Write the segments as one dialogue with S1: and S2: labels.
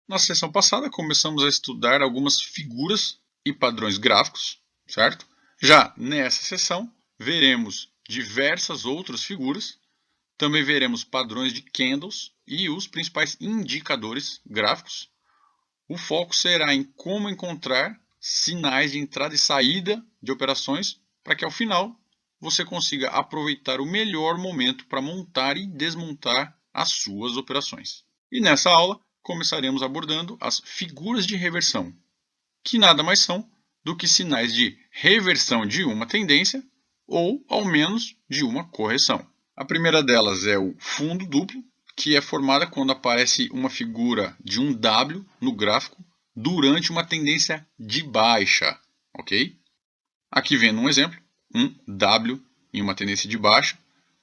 S1: Na sessão passada, começamos a estudar algumas figuras e padrões gráficos, certo? Já nessa sessão, veremos diversas outras figuras, também veremos padrões de candles e os principais indicadores gráficos. O foco será em como encontrar sinais de entrada e saída de operações para que ao final você consiga aproveitar o melhor momento para montar e desmontar as suas operações. E nessa aula começaremos abordando as figuras de reversão, que nada mais são do que sinais de reversão de uma tendência ou, ao menos, de uma correção. A primeira delas é o fundo duplo, que é formada quando aparece uma figura de um W no gráfico durante uma tendência de baixa, ok? Aqui vendo um exemplo, um W em uma tendência de baixa.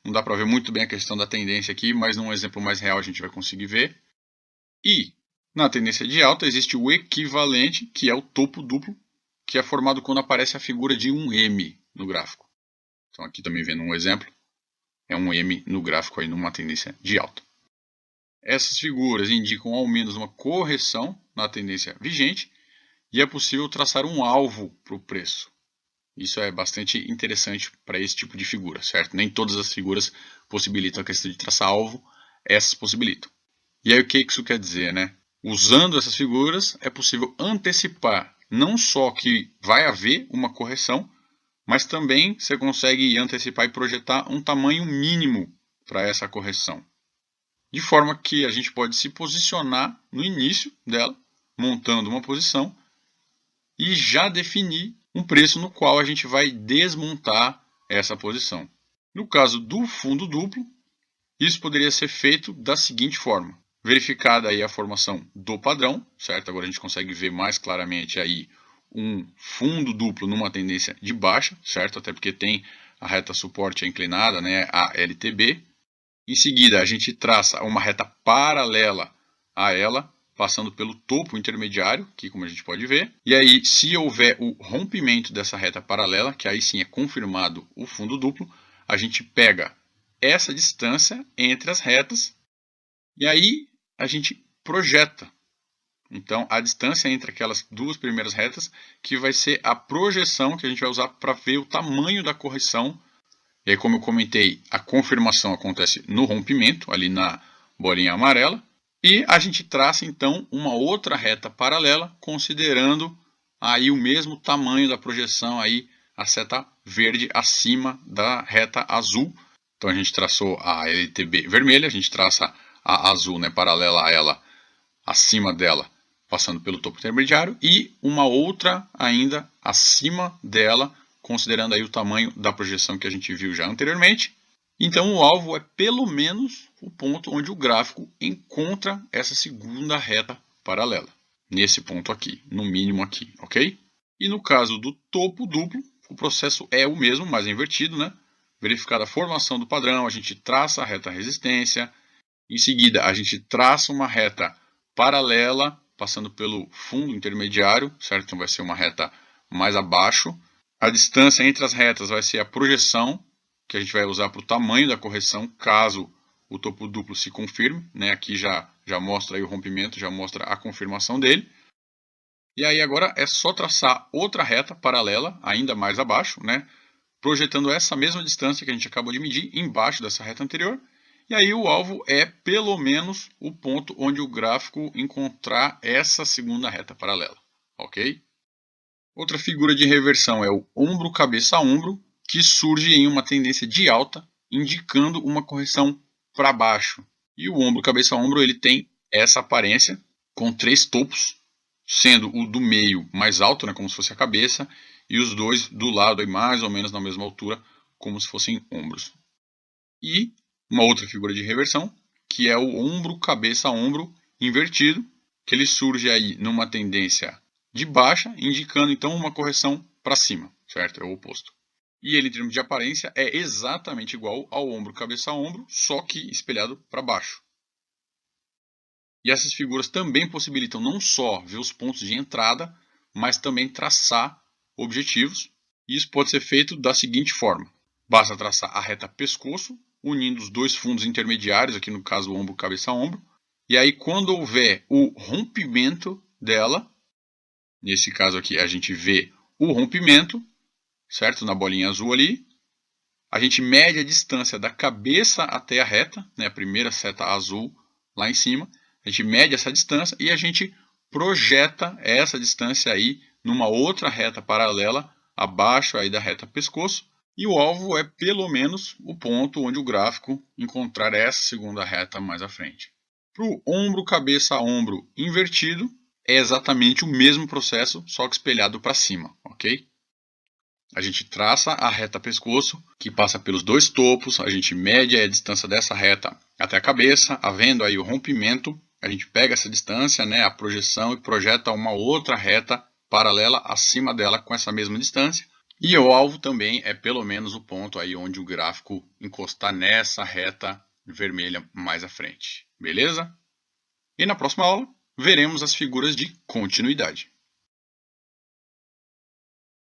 S1: Não dá para ver muito bem a questão da tendência aqui, mas num exemplo mais real a gente vai conseguir ver. E na tendência de alta existe o equivalente, que é o topo duplo, que é formado quando aparece a figura de um M no gráfico. Então aqui também vendo um exemplo, é um M no gráfico aí numa tendência de alta. Essas figuras indicam ao menos uma correção na tendência vigente e é possível traçar um alvo para o preço. Isso é bastante interessante para esse tipo de figura, certo? Nem todas as figuras possibilitam a questão de traçar alvo, essas possibilitam. E aí o que isso quer dizer, né? Usando essas figuras é possível antecipar não só que vai haver uma correção, mas também você consegue antecipar e projetar um tamanho mínimo para essa correção. De forma que a gente pode se posicionar no início dela, montando uma posição, e já definir um preço no qual a gente vai desmontar essa posição. No caso do fundo duplo, isso poderia ser feito da seguinte forma. Verificada aí a formação do padrão, certo? Agora a gente consegue ver mais claramente aí um fundo duplo numa tendência de baixa, certo? Até porque tem a reta suporte inclinada, né? A LTB. Em seguida, a gente traça uma reta paralela a ela, passando pelo topo intermediário, aqui como a gente pode ver. E aí, se houver o rompimento dessa reta paralela, que aí sim é confirmado o fundo duplo, a gente pega essa distância entre as retas e aí a gente projeta. Então, a distância entre aquelas duas primeiras retas, que vai ser a projeção que a gente vai usar para ver o tamanho da correção. E aí, como eu comentei, a confirmação acontece no rompimento, ali na bolinha amarela. E a gente traça, então, uma outra reta paralela, considerando aí o mesmo tamanho da projeção, aí, a seta verde acima da reta azul. Então, a gente traçou a LTB vermelha, a gente traça a azul, né, paralela a ela, acima dela, passando pelo topo intermediário, e uma outra ainda acima dela, considerando aí o tamanho da projeção que a gente viu já anteriormente. Então o alvo é pelo menos o ponto onde o gráfico encontra essa segunda reta paralela. Nesse ponto aqui, no mínimo aqui, ok? E no caso do topo duplo, o processo é o mesmo, mas invertido, né? Verificada a formação do padrão, a gente traça a reta resistência. Em seguida, a gente traça uma reta paralela, passando pelo fundo intermediário, certo? Então vai ser uma reta mais abaixo. A distância entre as retas vai ser a projeção, que a gente vai usar para o tamanho da correção, caso o topo duplo se confirme, né? Aqui já mostra aí o rompimento, já mostra a confirmação dele. E aí agora é só traçar outra reta paralela, ainda mais abaixo, né? Projetando essa mesma distância que a gente acabou de medir embaixo dessa reta anterior. E aí o alvo é pelo menos o ponto onde o gráfico encontrar essa segunda reta paralela, ok? Outra figura de reversão é o ombro cabeça a ombro, que surge em uma tendência de alta, indicando uma correção para baixo. E o ombro cabeça a ombro ele tem essa aparência com três topos, sendo o do meio mais alto, né, como se fosse a cabeça, e os dois do lado aí mais ou menos na mesma altura, como se fossem ombros. E uma outra figura de reversão, que é o ombro cabeça a ombro invertido, que ele surge aí numa tendência de baixa, indicando então uma correção para cima, certo? É o oposto. E ele, em termos de aparência, é exatamente igual ao ombro cabeça a ombro, só que espelhado para baixo. E essas figuras também possibilitam não só ver os pontos de entrada, mas também traçar objetivos. E isso pode ser feito da seguinte forma. Basta traçar a reta pescoço, unindo os dois fundos intermediários, aqui no caso o ombro cabeça a ombro, E aí, quando houver o rompimento dela, nesse caso aqui a gente vê o rompimento, certo? Na bolinha azul ali, a gente mede a distância da cabeça até a reta, né? A primeira seta azul lá em cima, a gente mede essa distância e a gente projeta essa distância aí numa outra reta paralela, abaixo aí da reta pescoço, e o alvo é pelo menos o ponto onde o gráfico encontrar essa segunda reta mais à frente. Para o ombro, cabeça, ombro invertido, é exatamente o mesmo processo, só que espelhado para cima, ok? A gente traça a reta pescoço, que passa pelos dois topos, a gente mede a distância dessa reta até a cabeça, havendo aí o rompimento, a gente pega essa distância, né, a projeção, e projeta uma outra reta paralela acima dela com essa mesma distância. E o alvo também é pelo menos o ponto aí onde o gráfico encostar nessa reta vermelha mais à frente. Beleza? E na próxima aula, veremos as figuras de continuidade.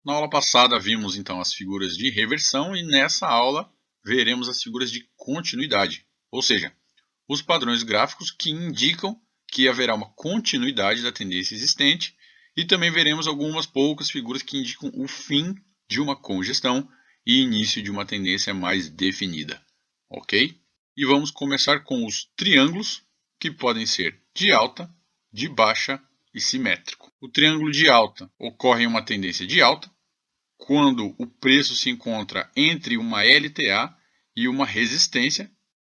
S1: Na aula passada vimos então as figuras de reversão e nessa aula veremos as figuras de continuidade, ou seja, os padrões gráficos que indicam que haverá uma continuidade da tendência existente, e também veremos algumas poucas figuras que indicam o fim de uma congestão e início de uma tendência mais definida, ok? E vamos começar com os triângulos, que podem ser de alta, de baixa e simétrico. O triângulo de alta ocorre em uma tendência de alta, quando o preço se encontra entre uma LTA e uma resistência,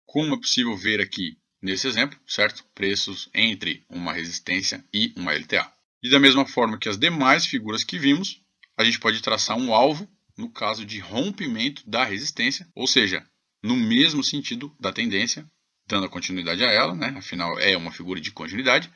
S1: como é possível ver aqui nesse exemplo, certo? Preços entre uma resistência e uma LTA. E da mesma forma que as demais figuras que vimos, a gente pode traçar um alvo no caso de rompimento da resistência, ou seja, no mesmo sentido da tendência, dando a continuidade a ela, né? Afinal é uma figura de continuidade.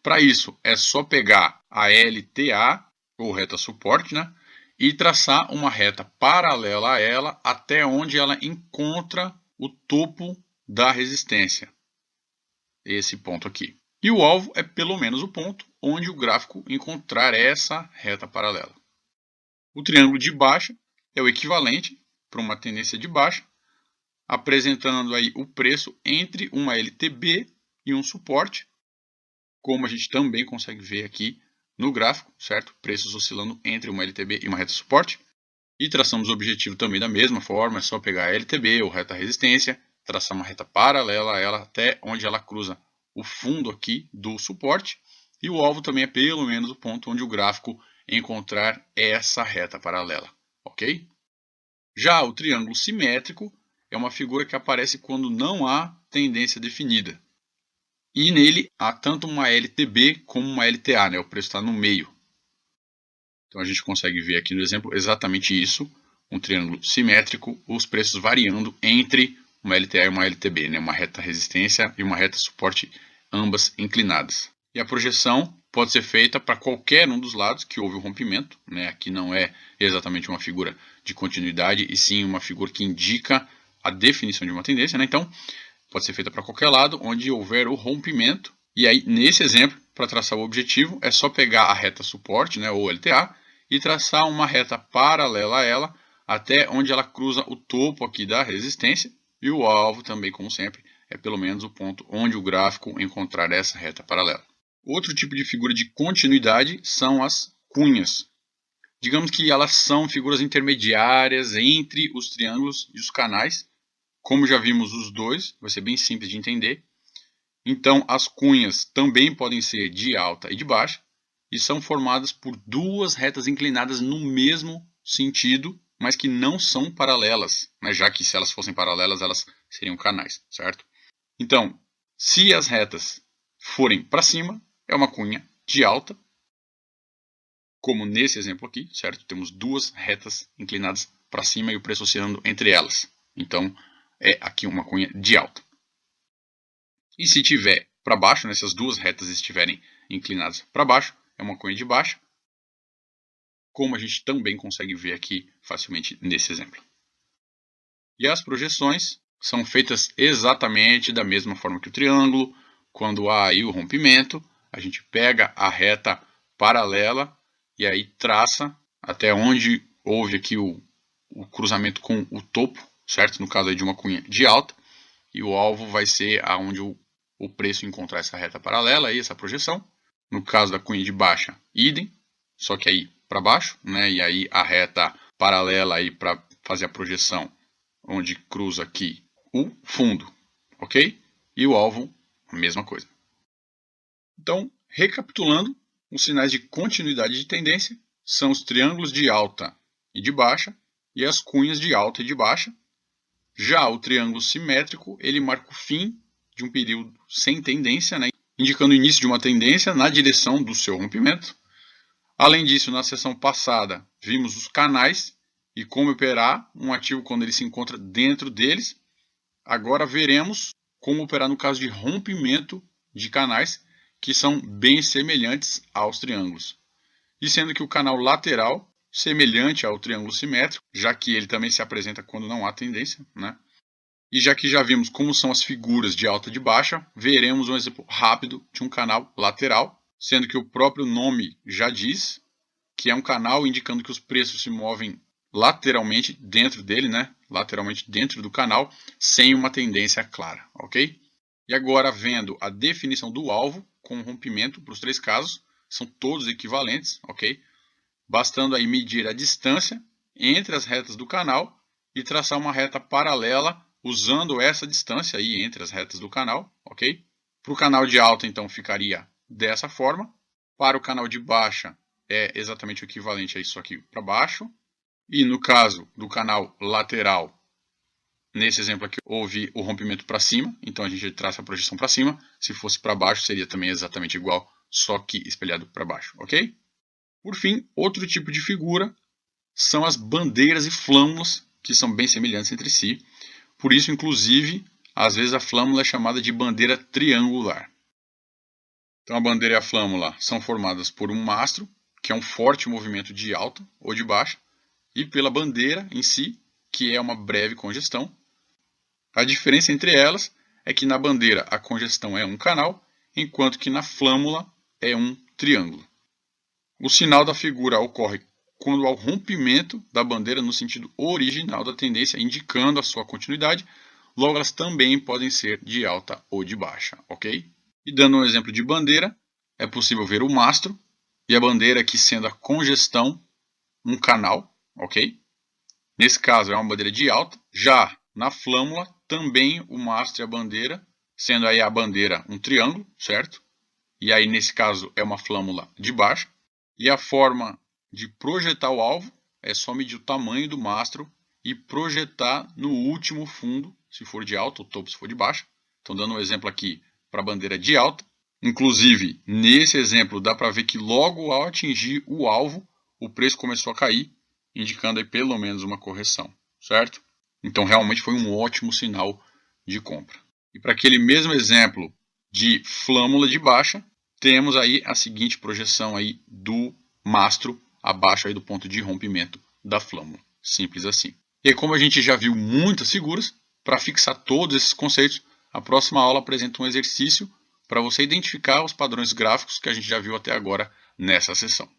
S1: Para isso é só pegar a LTA, ou reta suporte, né? E traçar uma reta paralela a ela até onde ela encontra o topo da resistência. Esse ponto aqui. E o alvo é pelo menos o ponto onde o gráfico encontrar essa reta paralela. O triângulo de baixa é o equivalente para uma tendência de baixa, apresentando aí o preço entre uma LTB e um suporte, como a gente também consegue ver aqui no gráfico, certo? Preços oscilando entre uma LTB e uma reta suporte. E traçamos o objetivo também da mesma forma, é só pegar a LTB ou reta resistência, traçar uma reta paralela a ela até onde ela cruza o fundo aqui do suporte. E o alvo também é pelo menos o ponto onde o gráfico encontrar essa reta paralela, ok? Já o triângulo simétrico é uma figura que aparece quando não há tendência definida. E nele há tanto uma LTB como uma LTA, né? O preço está no meio. Então a gente consegue ver aqui no exemplo exatamente isso, um triângulo simétrico, os preços variando entre uma LTA e uma LTB, né? Uma reta resistência e uma reta suporte, ambas inclinadas. E a projeção pode ser feita para qualquer um dos lados que houve o rompimento, né? Aqui não é exatamente uma figura de continuidade, e sim uma figura que indica a definição de uma tendência, né? Então pode ser feita para qualquer lado onde houver o rompimento. E aí, nesse exemplo, para traçar o objetivo, é só pegar a reta suporte, né, ou LTA, e traçar uma reta paralela a ela, até onde ela cruza o topo aqui da resistência. E o alvo também, como sempre, é pelo menos o ponto onde o gráfico encontrar essa reta paralela. Outro tipo de figura de continuidade são as cunhas. Digamos que elas são figuras intermediárias entre os triângulos e os canais. Como já vimos os dois, vai ser bem simples de entender. Então, as cunhas também podem ser de alta e de baixa, e são formadas por duas retas inclinadas no mesmo sentido, mas que não são paralelas, né? Já que se elas fossem paralelas, elas seriam canais, certo? Então, se as retas forem para cima, é uma cunha de alta, como nesse exemplo aqui, certo? Temos duas retas inclinadas para cima e o preço oscilando entre elas. Então, é aqui uma cunha de alta. E se tiver para baixo, né, se as duas retas estiverem inclinadas para baixo, é uma cunha de baixa, como a gente também consegue ver aqui facilmente nesse exemplo. E as projeções são feitas exatamente da mesma forma que o triângulo. Quando há aí o rompimento, a gente pega a reta paralela e aí traça até onde houve aqui o cruzamento com o topo, certo? No caso aí de uma cunha de alta. E o alvo vai ser aonde o o preço e encontrar essa reta paralela, aí, essa projeção. No caso da cunha de baixa, idem, só que aí para baixo, né? E aí a reta paralela aí para fazer a projeção, onde cruza aqui o fundo, ok? E o alvo, a mesma coisa. Então, recapitulando, os sinais de continuidade de tendência são os triângulos de alta e de baixa e as cunhas de alta e de baixa. Já o triângulo simétrico, ele marca o fim de um período sem tendência, né? Indicando o início de uma tendência na direção do seu rompimento. Além disso, na sessão passada, vimos os canais e como operar um ativo quando ele se encontra dentro deles. Agora veremos como operar no caso de rompimento de canais, que são bem semelhantes aos triângulos. E sendo que o canal lateral, semelhante ao triângulo simétrico, já que ele também se apresenta quando não há tendência, né? E já que já vimos como são as figuras de alta e de baixa, veremos um exemplo rápido de um canal lateral, sendo que o próprio nome já diz que é um canal indicando que os preços se movem lateralmente dentro dele, né? Lateralmente dentro do canal, sem uma tendência clara, ok? E agora vendo a definição do alvo com rompimento para os três casos, são todos equivalentes, ok? Bastando aí medir a distância entre as retas do canal e traçar uma reta paralela usando essa distância aí entre as retas do canal, ok? Para o canal de alta, então, ficaria dessa forma. Para o canal de baixa, é exatamente o equivalente a isso aqui para baixo. E no caso do canal lateral, nesse exemplo aqui, houve o rompimento para cima, então a gente traça a projeção para cima. Se fosse para baixo, seria também exatamente igual, só que espelhado para baixo, ok? Por fim, outro tipo de figura são as bandeiras e flâmulas, que são bem semelhantes entre si. Por isso, inclusive, às vezes a flâmula é chamada de bandeira triangular. Então a bandeira e a flâmula são formadas por um mastro, que é um forte movimento de alta ou de baixa, e pela bandeira em si, que é uma breve congestão. A diferença entre elas é que na bandeira a congestão é um canal, enquanto que na flâmula é um triângulo. O sinal da figura ocorre quando há o rompimento da bandeira no sentido original da tendência, indicando a sua continuidade. Logo, elas também podem ser de alta ou de baixa, ok? E dando um exemplo de bandeira, é possível ver o mastro e a bandeira aqui sendo a congestão, um canal, ok? Nesse caso é uma bandeira de alta. Já na flâmula, também o mastro e a bandeira, sendo aí a bandeira um triângulo, certo? E aí nesse caso é uma flâmula de baixa. E a forma de projetar o alvo é só medir o tamanho do mastro e projetar no último fundo, se for de alta, o topo se for de baixa. Então dando um exemplo aqui para a bandeira de alta. Inclusive, nesse exemplo dá para ver que logo ao atingir o alvo, o preço começou a cair, indicando aí pelo menos uma correção, certo? Então realmente foi um ótimo sinal de compra. E para aquele mesmo exemplo de flâmula de baixa, temos aí a seguinte projeção aí do mastro abaixo aí do ponto de rompimento da flâmula. Simples assim. E aí, como a gente já viu muitas figuras, para fixar todos esses conceitos, a próxima aula apresenta um exercício para você identificar os padrões gráficos que a gente já viu até agora nessa sessão.